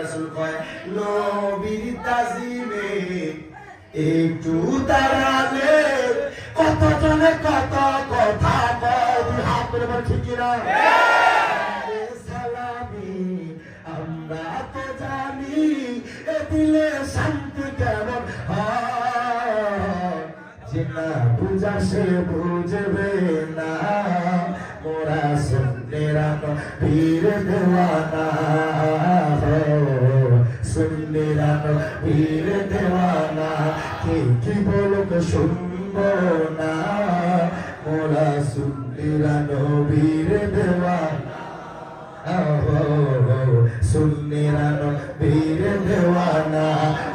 রাসূল কয় নবীর তাজিমে একটু দাঁড়ালে কত জনে কত কথা কয় হাত করে ঠিক না সালামি আমরা তো জানি এ দিলে শান্তি কেমন হয় যে না বুঝা সে বুঝবে না মোরা সুন্নিরা পীর দেওয়ানা সুন্নিরা পীর দেওয়ানা কে কি বলুক শুনবো না মোরা সুন্নিরা নবীর দেওয়ানা সুন্নিরা নবীর দেওয়ানা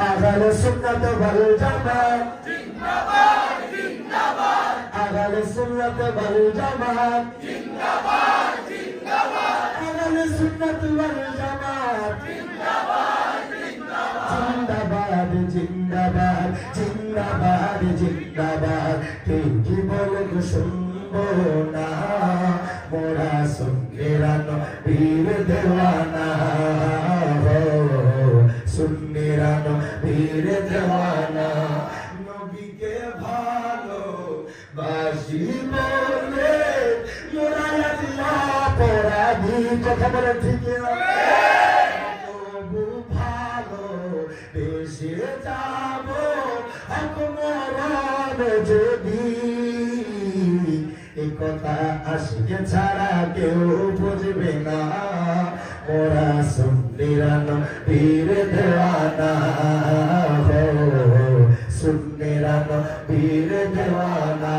আহলে সুন্নাত ওয়াল জামাত জিন্দাবাদ জিন্দাবাদ আহলে সুন্নাত ওয়াল জামাত জিন্দাবাদ জিন্দাবাদ আহলে সুন্নাত ওয়াল জামাত জিন্দাবাদ জিন্দাবাদ জিন্দাবাদ জিন্দাবাদ জিন্দাবাদ কে কি বলুক শুনবো না মোরা সুন্নিরা নবীর দেওয়ানা সুন্নিরা নবীর দেওয়ানা নবীকে ভালো বাসি বলে মোরা আল্লাহ অপরাধী কথা বলে ঠিক তবু ভালো বেশি যাব মরণে যদি এই কথা আশিকে ছাড়া কেউ বুঝবে না মোরা সুন্নিরা নবীর দেওয়ানা সুন্নিরা নবীর দেওয়ানা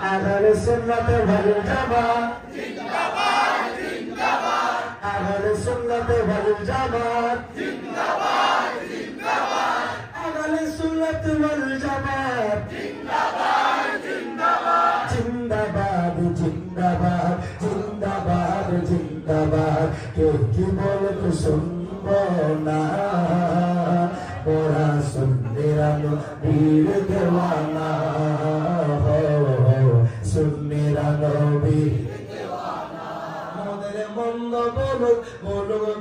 আহলে সুন্নাত ওয়াল জামাত জিন্দাবাদ জিন্দাবাদ আহলে সুন্নাত ওয়াল জামাত জিন্দাবাদ জিন্দাবাদ আহলে সুন্নাত ওয়াল জামাত জিন্দাবাদ জিন্দাবাদ জিন্দাবাদ জিন্দাবাদ জিন্দাবাদ জিন্দাবাদ কে কি বলুক শুনবো না মোরা সুন্নিরা নবীর দেওয়ানা সুন্নিরা নবীর দেওয়ানা মোদের মন্দ বলুক বলুক